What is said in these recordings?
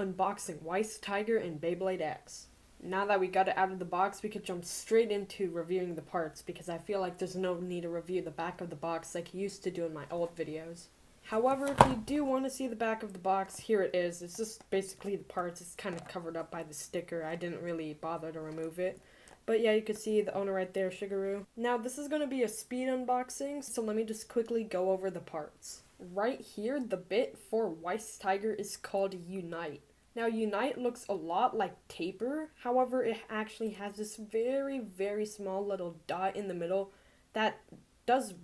unboxing Weiss Tiger and Beyblade X. Now that we got it out of the box, we could jump straight into reviewing the parts because I feel like there's no need to review the back of the box like I used to do in my old videos. However, if you do want to see the back of the box, here it is. It's just basically the parts. It's kind of covered up by the sticker. I didn't really bother to remove it. But yeah, you can see the owner right there, Shigeru. Now, this is going to be a speed unboxing, so let me just quickly go over the parts. Right here, the bit for Weiss Tiger is called Unite. Now, Unite looks a lot like Taper, however, it actually has this very, very small little dot in the middle that does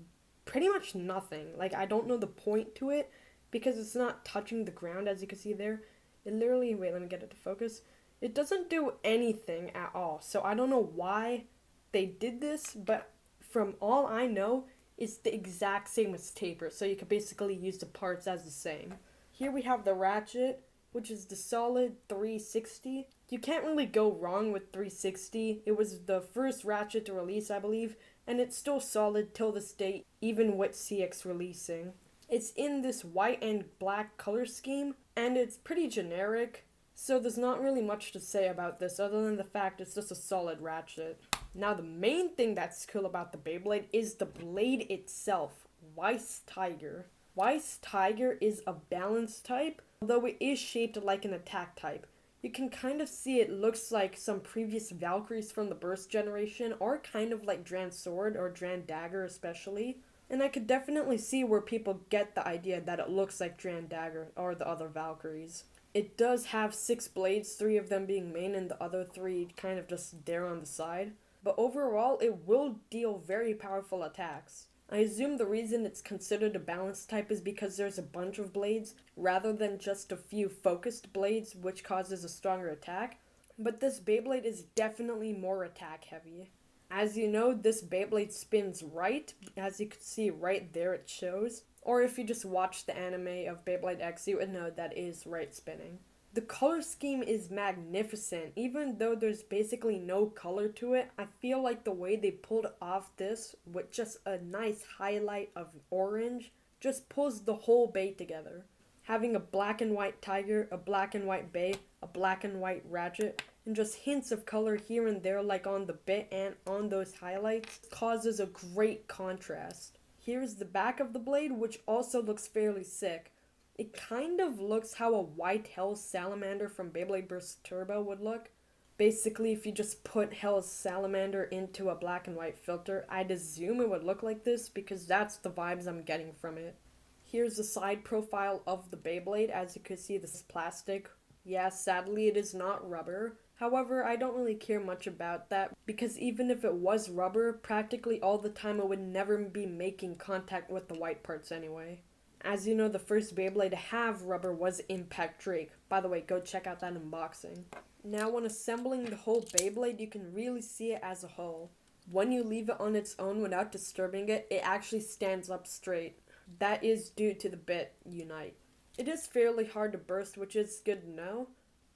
pretty much nothing. Like, I don't know the point to it because it's not touching the ground, as you can see there. It literally, wait, let me get it to focus. It doesn't do anything at all, so I don't know why they did this, but from all I know, it's the exact same as Taper, so you can basically use the parts as the same. Here we have the ratchet, which is the solid 360. You can't really go wrong with 360. It was the first ratchet to release, I believe, and it's still solid till this date, even with CX releasing. It's in this white and black color scheme, and it's pretty generic, so there's not really much to say about this other than the fact it's just a solid ratchet. Now, the main thing that's cool about the Beyblade is the blade itself, Weiss Tiger. Weiss Tiger is a balance type, although it is shaped like an attack type. You can kind of see it looks like some previous Valkyries from the Burst generation, or kind of like Dran Sword or Dran Dagger especially. And I could definitely see where people get the idea that it looks like Dran Dagger or the other Valkyries. It does have 6 blades, 3 of them being main and the other 3 kind of just there on the side. But overall, it will deal very powerful attacks. I assume the reason it's considered a balanced type is because there's a bunch of blades, rather than just a few focused blades, which causes a stronger attack. But this Beyblade is definitely more attack heavy. As you know, this Beyblade spins right, as you can see right there it shows. Or if you just watch the anime of Beyblade X, you would know that is right spinning. The color scheme is magnificent. Even though there's basically no color to it, I feel like the way they pulled off this with just a nice highlight of orange just pulls the whole Bey together. Having a black and white tiger, a black and white Bey, a black and white ratchet, and just hints of color here and there like on the bit and on those highlights causes a great contrast. Here's the back of the blade, which also looks fairly sick. It kind of looks how a white Hell's Salamander from Beyblade Burst Turbo would look. Basically, if you just put Hell's Salamander into a black and white filter, I'd assume it would look like this because that's the vibes I'm getting from it. Here's the side profile of the Beyblade. As you can see, this is plastic. Yeah, sadly it is not rubber. However, I don't really care much about that because even if it was rubber, practically all the time it would never be making contact with the white parts anyway. As you know, the first Beyblade to have rubber was Impact Drake. By the way, go check out that unboxing. Now, when assembling the whole Beyblade, you can really see it as a whole. When you leave it on its own without disturbing it, it actually stands up straight. That is due to the bit Unite. It is fairly hard to burst, which is good to know,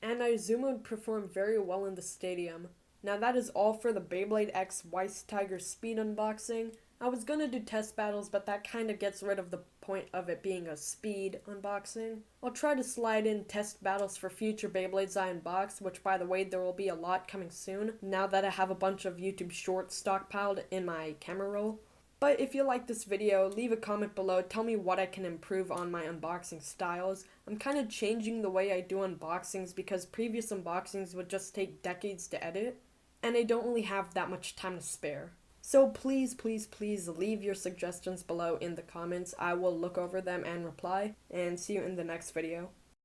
and I assume it would perform very well in the stadium. Now, that is all for the Beyblade X Weiss Tiger speed unboxing. I was gonna do test battles, but that kinda gets rid of the point of it being a speed unboxing. I'll try to slide in test battles for future Beyblades I unbox, which by the way, there will be a lot coming soon, now that I have a bunch of YouTube shorts stockpiled in my camera roll. But if you like this video, leave a comment below, tell me what I can improve on my unboxing styles. I'm kinda changing the way I do unboxings because previous unboxings would just take decades to edit, and I don't really have that much time to spare. So please, please, please leave your suggestions below in the comments. I will look over them and reply, and see you in the next video.